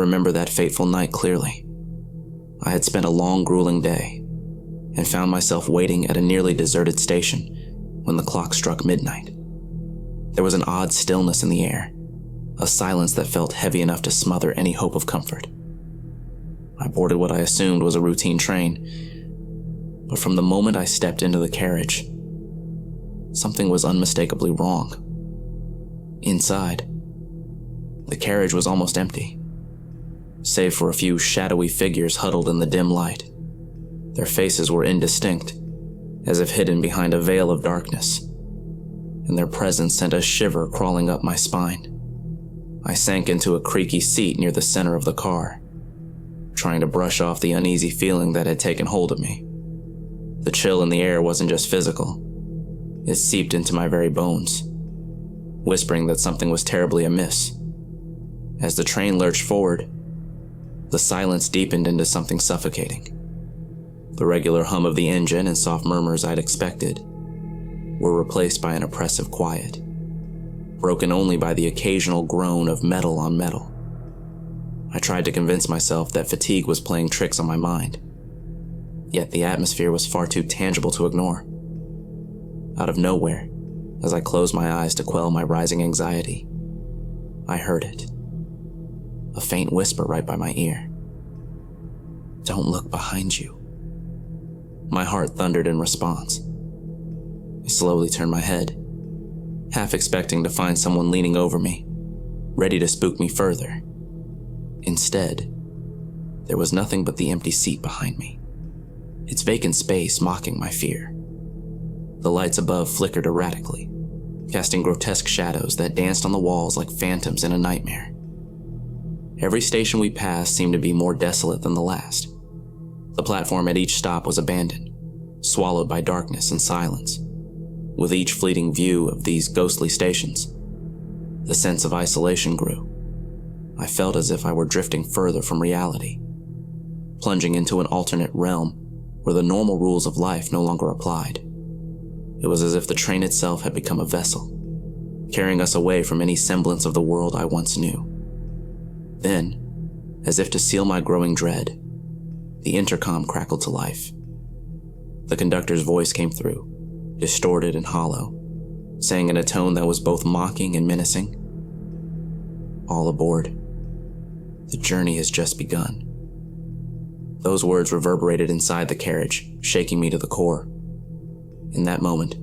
remember that fateful night clearly. I had spent a long, grueling day and found myself waiting at a nearly deserted station when the clock struck midnight. There was an odd stillness in the air, a silence that felt heavy enough to smother any hope of comfort. I boarded what I assumed was a routine train, but from the moment I stepped into the carriage, something was unmistakably wrong. Inside, the carriage was almost empty, save for a few shadowy figures huddled in the dim light. Their faces were indistinct, as if hidden behind a veil of darkness, and their presence sent a shiver crawling up my spine. I sank into a creaky seat near the center of the car, trying to brush off the uneasy feeling that had taken hold of me. The chill in the air wasn't just physical. It seeped into my very bones, whispering that something was terribly amiss. As the train lurched forward, the silence deepened into something suffocating. The regular hum of the engine and soft murmurs I'd expected were replaced by an oppressive quiet, broken only by the occasional groan of metal on metal. I tried to convince myself that fatigue was playing tricks on my mind, yet the atmosphere was far too tangible to ignore. Out of nowhere, as I closed my eyes to quell my rising anxiety, I heard it. A faint whisper right by my ear. "Don't look behind you." My heart thundered in response. I slowly turned my head, half expecting to find someone leaning over me, ready to spook me further. Instead, there was nothing but the empty seat behind me, its vacant space mocking my fear. The lights above flickered erratically, casting grotesque shadows that danced on the walls like phantoms in a nightmare. Every station we passed seemed to be more desolate than the last. The platform at each stop was abandoned, swallowed by darkness and silence. With each fleeting view of these ghostly stations, the sense of isolation grew. I felt as if I were drifting further from reality, plunging into an alternate realm where the normal rules of life no longer applied. It was as if the train itself had become a vessel, carrying us away from any semblance of the world I once knew. Then, as if to seal my growing dread, the intercom crackled to life. The conductor's voice came through, distorted and hollow, saying in a tone that was both mocking and menacing, "All aboard. The journey has just begun." Those words reverberated inside the carriage, shaking me to the core. In that moment,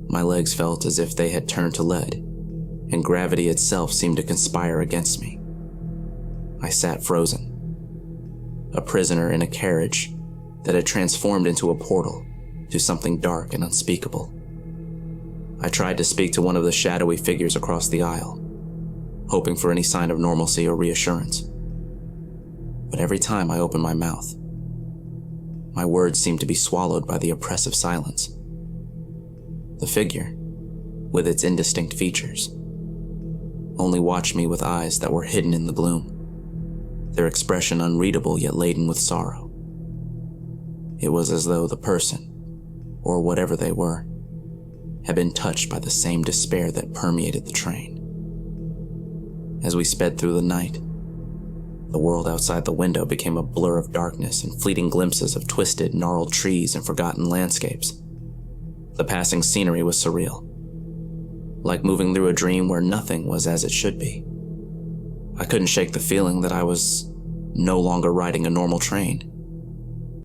my legs felt as if they had turned to lead, and gravity itself seemed to conspire against me. I sat frozen, a prisoner in a carriage that had transformed into a portal to something dark and unspeakable. I tried to speak to one of the shadowy figures across the aisle, hoping for any sign of normalcy or reassurance. But every time I opened my mouth, my words seemed to be swallowed by the oppressive silence. The figure, with its indistinct features, only watched me with eyes that were hidden in the gloom, their expression unreadable yet laden with sorrow. It was as though the person, or whatever they were, had been touched by the same despair that permeated the train. As we sped through the night, the world outside the window became a blur of darkness and fleeting glimpses of twisted, gnarled trees and forgotten landscapes. The passing scenery was surreal, like moving through a dream where nothing was as it should be. I couldn't shake the feeling that I was no longer riding a normal train,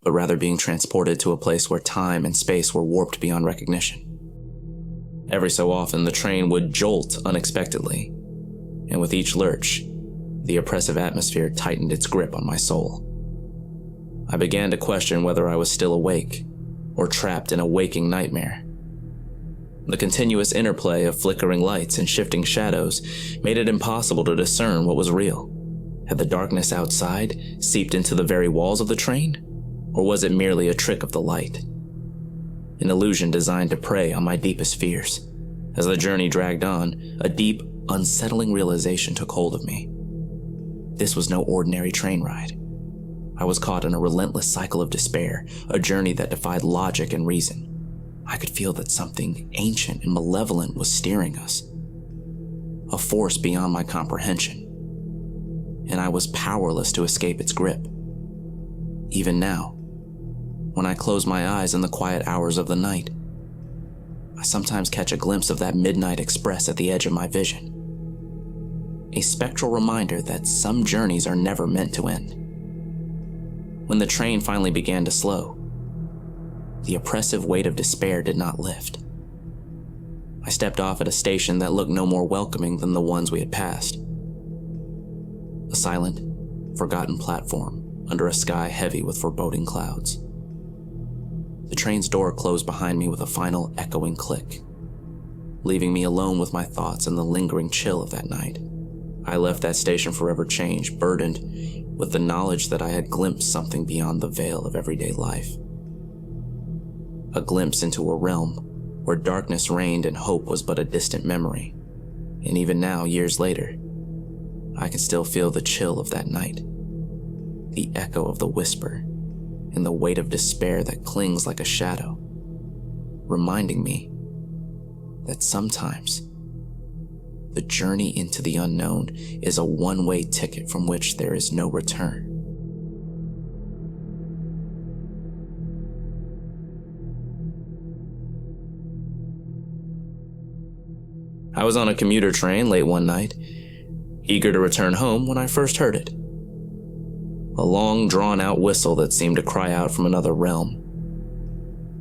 but rather being transported to a place where time and space were warped beyond recognition. Every so often, the train would jolt unexpectedly, and with each lurch, the oppressive atmosphere tightened its grip on my soul. I began to question whether I was still awake or trapped in a waking nightmare. The continuous interplay of flickering lights and shifting shadows made it impossible to discern what was real. Had the darkness outside seeped into the very walls of the train, or was it merely a trick of the light? An illusion designed to prey on my deepest fears. As the journey dragged on, a deep, unsettling realization took hold of me. This was no ordinary train ride. I was caught in a relentless cycle of despair, a journey that defied logic and reason. I could feel that something ancient and malevolent was steering us, a force beyond my comprehension. and I was powerless to escape its grip. Even now, when I close my eyes in the quiet hours of the night, I sometimes catch a glimpse of that midnight express at the edge of my vision. A spectral reminder that some journeys are never meant to end. When the train finally began to slow, the oppressive weight of despair did not lift. I stepped off at a station that looked no more welcoming than the ones we had passed. A silent, forgotten platform under a sky heavy with foreboding clouds. The train's door closed behind me with a final echoing click, leaving me alone with my thoughts and the lingering chill of that night. I left that station forever changed, burdened with the knowledge that I had glimpsed something beyond the veil of everyday life. A glimpse into a realm where darkness reigned and hope was but a distant memory. And even now, years later, I can still feel the chill of that night, the echo of the whisper, and the weight of despair that clings like a shadow, reminding me that sometimes the journey into the unknown is a one-way ticket from which there is no return. I was on a commuter train late one night, eager to return home when I first heard it. A long, drawn-out whistle that seemed to cry out from another realm.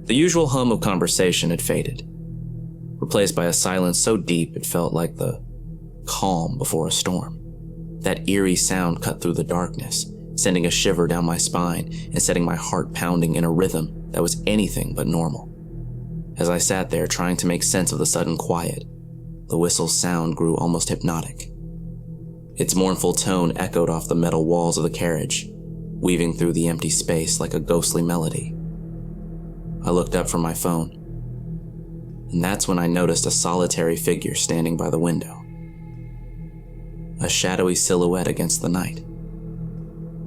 The usual hum of conversation had faded, replaced by a silence so deep it felt like the calm before a storm. That eerie sound cut through the darkness, sending a shiver down my spine and setting my heart pounding in a rhythm that was anything but normal. As I sat there trying to make sense of the sudden quiet, the whistle's sound grew almost hypnotic. Its mournful tone echoed off the metal walls of the carriage, weaving through the empty space like a ghostly melody. I looked up from my phone, and that's when I noticed a solitary figure standing by the window. A shadowy silhouette against the night.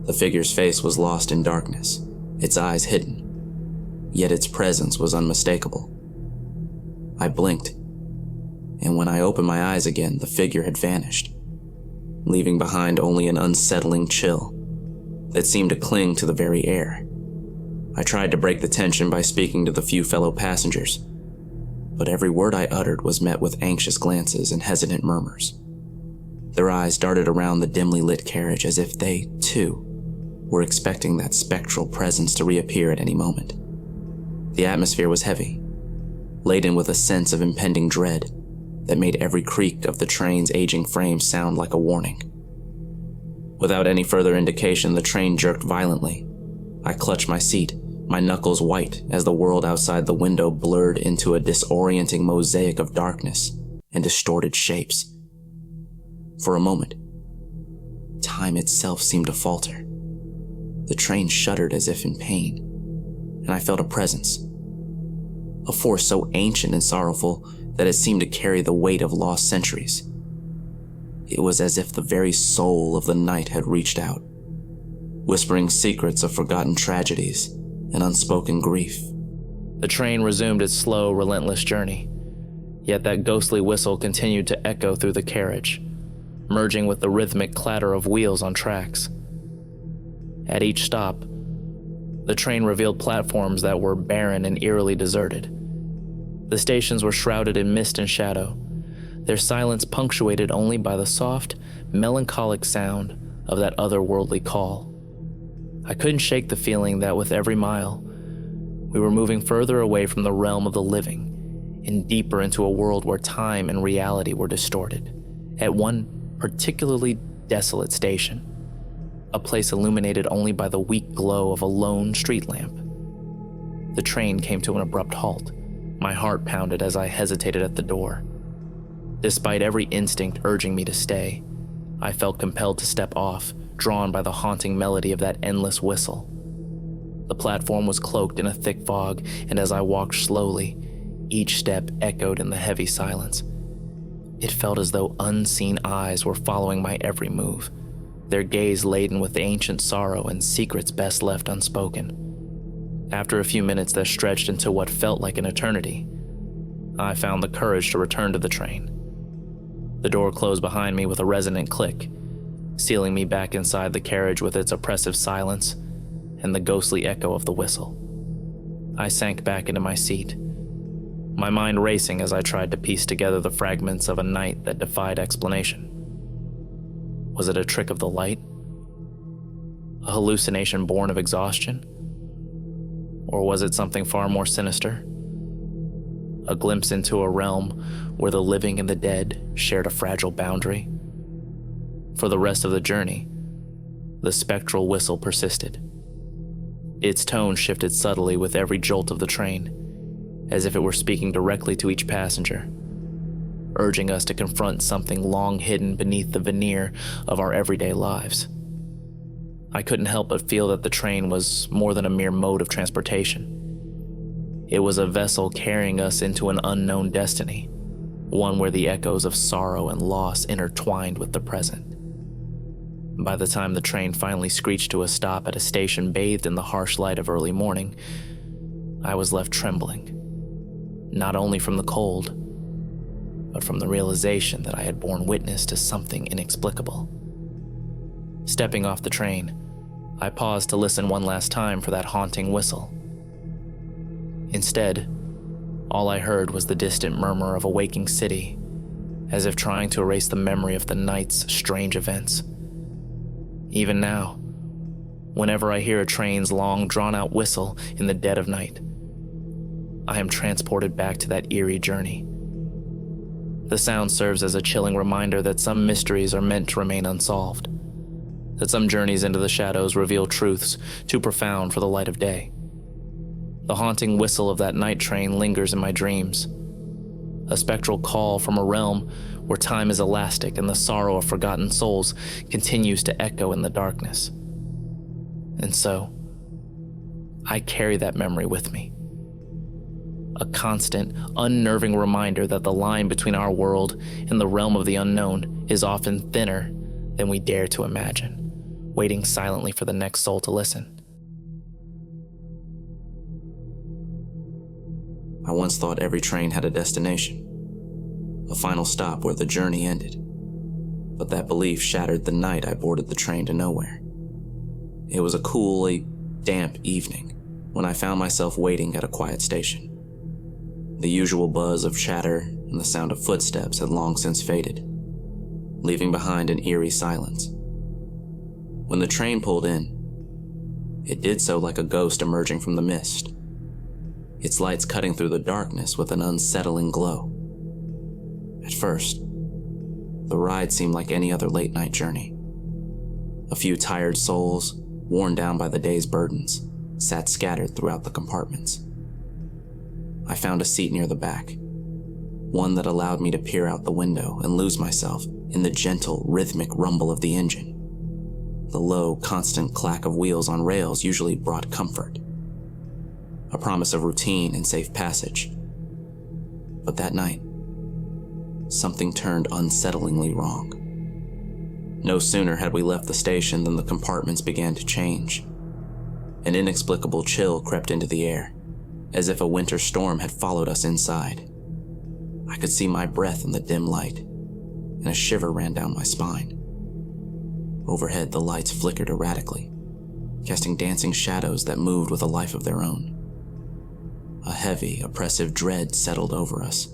The figure's face was lost in darkness, its eyes hidden, yet its presence was unmistakable. I blinked, and when I opened my eyes again, the figure had vanished, leaving behind only an unsettling chill that seemed to cling to the very air. I tried to break the tension by speaking to the few fellow passengers, but every word I uttered was met with anxious glances and hesitant murmurs. Their eyes darted around the dimly lit carriage as if they, too, were expecting that spectral presence to reappear at any moment. The atmosphere was heavy, laden with a sense of impending dread that made every creak of the train's aging frame sound like a warning. Without any further indication, the train jerked violently. I clutched my seat, my knuckles white as the world outside the window blurred into a disorienting mosaic of darkness and distorted shapes. For a moment, time itself seemed to falter. The train shuddered as if in pain, and I felt a presence, a force so ancient and sorrowful that it seemed to carry the weight of lost centuries. It was as if the very soul of the night had reached out, whispering secrets of forgotten tragedies and unspoken grief. The train resumed its slow, relentless journey, yet that ghostly whistle continued to echo through the carriage, merging with the rhythmic clatter of wheels on tracks. At each stop, the train revealed platforms that were barren and eerily deserted. The stations were shrouded in mist and shadow, their silence punctuated only by the soft, melancholic sound of that otherworldly call. I couldn't shake the feeling that with every mile, we were moving further away from the realm of the living and deeper into a world where time and reality were distorted. At one particularly desolate station, a place illuminated only by the weak glow of a lone street lamp, the train came to an abrupt halt. My heart pounded as I hesitated at the door. Despite every instinct urging me to stay, I felt compelled to step off, drawn by the haunting melody of that endless whistle. The platform was cloaked in a thick fog, and as I walked slowly, each step echoed in the heavy silence. It felt as though unseen eyes were following my every move, their gaze laden with ancient sorrow and secrets best left unspoken. After a few minutes that stretched into what felt like an eternity, I found the courage to return to the train. The door closed behind me with a resonant click, sealing me back inside the carriage with its oppressive silence and the ghostly echo of the whistle. I sank back into my seat, my mind racing as I tried to piece together the fragments of a night that defied explanation. Was it a trick of the light? A hallucination born of exhaustion? Or was it something far more sinister? A glimpse into a realm where the living and the dead shared a fragile boundary? For the rest of the journey, the spectral whistle persisted. Its tone shifted subtly with every jolt of the train, as if it were speaking directly to each passenger, urging us to confront something long hidden beneath the veneer of our everyday lives. I couldn't help but feel that the train was more than a mere mode of transportation. It was a vessel carrying us into an unknown destiny, one where the echoes of sorrow and loss intertwined with the present. By the time the train finally screeched to a stop at a station bathed in the harsh light of early morning, I was left trembling, not only from the cold, but from the realization that I had borne witness to something inexplicable. Stepping off the train, I paused to listen one last time for that haunting whistle. Instead, all I heard was the distant murmur of a waking city, as if trying to erase the memory of the night's strange events. Even now, whenever I hear a train's long, drawn-out whistle in the dead of night, I am transported back to that eerie journey. The sound serves as a chilling reminder that some mysteries are meant to remain unsolved, that some journeys into the shadows reveal truths too profound for the light of day. The haunting whistle of that night train lingers in my dreams, a spectral call from a realm where time is elastic and the sorrow of forgotten souls continues to echo in the darkness. And so, I carry that memory with me. A constant, unnerving reminder that the line between our world and the realm of the unknown is often thinner than we dare to imagine, waiting silently for the next soul to listen. I once thought every train had a destination, a final stop where the journey ended. But that belief shattered the night I boarded the train to nowhere. It was a cool, damp evening when I found myself waiting at a quiet station. The usual buzz of chatter and the sound of footsteps had long since faded, leaving behind an eerie silence. When the train pulled in, it did so like a ghost emerging from the mist, its lights cutting through the darkness with an unsettling glow. At first, the ride seemed like any other late-night journey. A few tired souls, worn down by the day's burdens, sat scattered throughout the compartments. I found a seat near the back, one that allowed me to peer out the window and lose myself in the gentle, rhythmic rumble of the engine. The low, constant clack of wheels on rails usually brought comfort, a promise of routine and safe passage. But that night, something turned unsettlingly wrong. No sooner had we left the station than the compartments began to change. An inexplicable chill crept into the air, as if a winter storm had followed us inside. I could see my breath in the dim light, and a shiver ran down my spine. Overhead, the lights flickered erratically, casting dancing shadows that moved with a life of their own. A heavy, oppressive dread settled over us,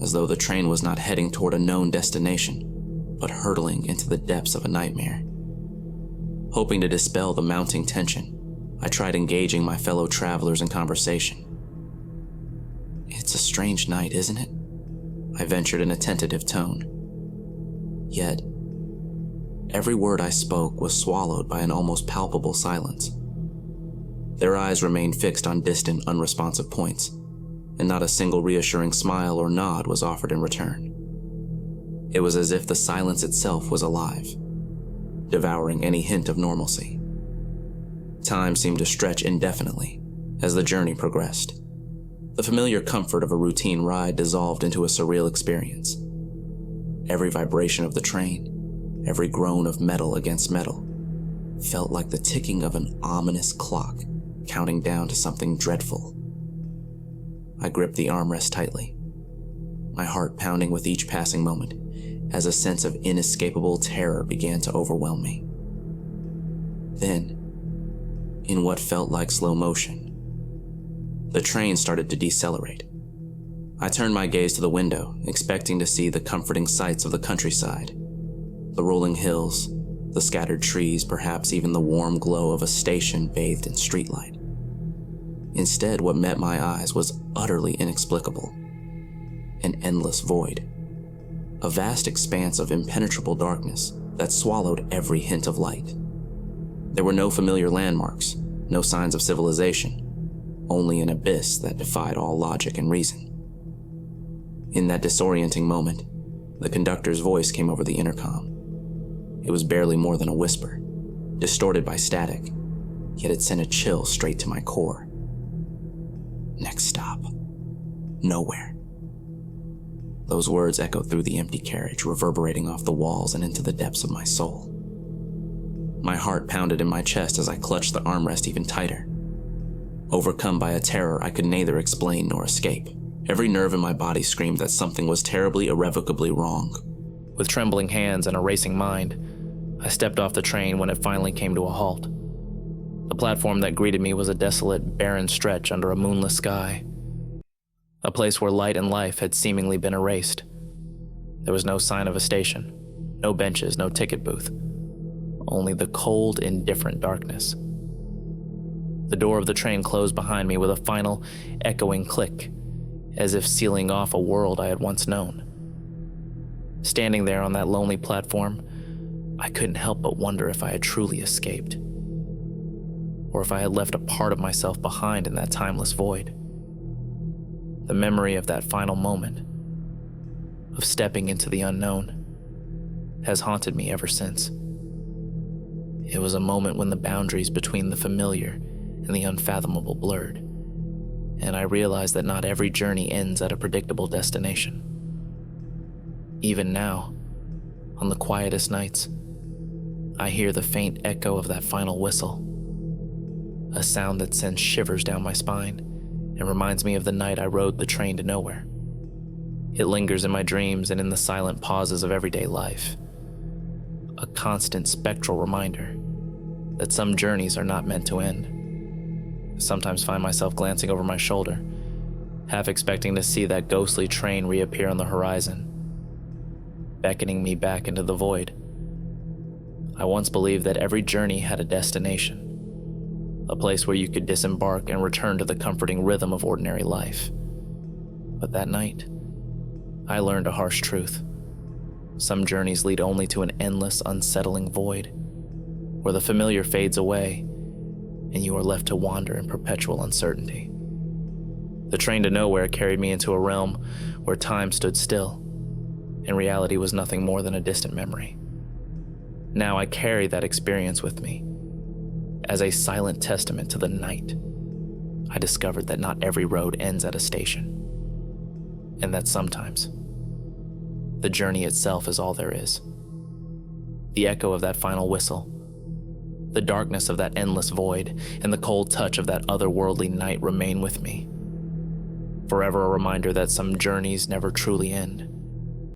as though the train was not heading toward a known destination, but hurtling into the depths of a nightmare. Hoping to dispel the mounting tension, I tried engaging my fellow travelers in conversation. "It's a strange night, isn't it?" I ventured in a tentative tone. Yet, every word I spoke was swallowed by an almost palpable silence. Their eyes remained fixed on distant, unresponsive points, and not a single reassuring smile or nod was offered in return. It was as if the silence itself was alive, devouring any hint of normalcy. Time seemed to stretch indefinitely as the journey progressed. The familiar comfort of a routine ride dissolved into a surreal experience. Every vibration of the train, every groan of metal against metal, felt like the ticking of an ominous clock counting down to something dreadful. I gripped the armrest tightly, my heart pounding with each passing moment, as a sense of inescapable terror began to overwhelm me. Then, in what felt like slow motion, the train started to decelerate. I turned my gaze to the window, expecting to see the comforting sights of the countryside, the rolling hills, the scattered trees, perhaps even the warm glow of a station bathed in streetlight. Instead, what met my eyes was utterly inexplicable. An endless void. A vast expanse of impenetrable darkness that swallowed every hint of light. There were no familiar landmarks, no signs of civilization, only an abyss that defied all logic and reason. In that disorienting moment, the conductor's voice came over the intercom. It was barely more than a whisper, distorted by static, yet it sent a chill straight to my core. Next stop. Nowhere. Those words echoed through the empty carriage, reverberating off the walls and into the depths of my soul. My heart pounded in my chest as I clutched the armrest even tighter. Overcome by a terror I could neither explain nor escape, every nerve in my body screamed that something was terribly, irrevocably wrong. With trembling hands and a racing mind, I stepped off the train when it finally came to a halt. The platform that greeted me was a desolate, barren stretch under a moonless sky. A place where light and life had seemingly been erased. There was no sign of a station, no benches, no ticket booth. Only the cold, indifferent darkness. The door of the train closed behind me with a final, echoing click, as if sealing off a world I had once known. Standing there on that lonely platform, I couldn't help but wonder if I had truly escaped, or if I had left a part of myself behind in that timeless void. The memory of that final moment, of stepping into the unknown, has haunted me ever since. It was a moment when the boundaries between the familiar and the unfathomable blurred, and I realized that not every journey ends at a predictable destination. Even now, on the quietest nights, I hear the faint echo of that final whistle, a sound that sends shivers down my spine and reminds me of the night I rode the train to nowhere. It lingers in my dreams and in the silent pauses of everyday life, a constant spectral reminder that some journeys are not meant to end. I sometimes find myself glancing over my shoulder, half expecting to see that ghostly train reappear on the horizon, beckoning me back into the void. I once believed that every journey had a destination, a place where you could disembark and return to the comforting rhythm of ordinary life. But that night, I learned a harsh truth. Some journeys lead only to an endless, unsettling void, where the familiar fades away and you are left to wander in perpetual uncertainty. The train to nowhere carried me into a realm where time stood still, and reality was nothing more than a distant memory. Now I carry that experience with me. As a silent testament to the night, I discovered that not every road ends at a station, and that sometimes the journey itself is all there is. The echo of that final whistle, the darkness of that endless void, and the cold touch of that otherworldly night remain with me, forever a reminder that some journeys never truly end,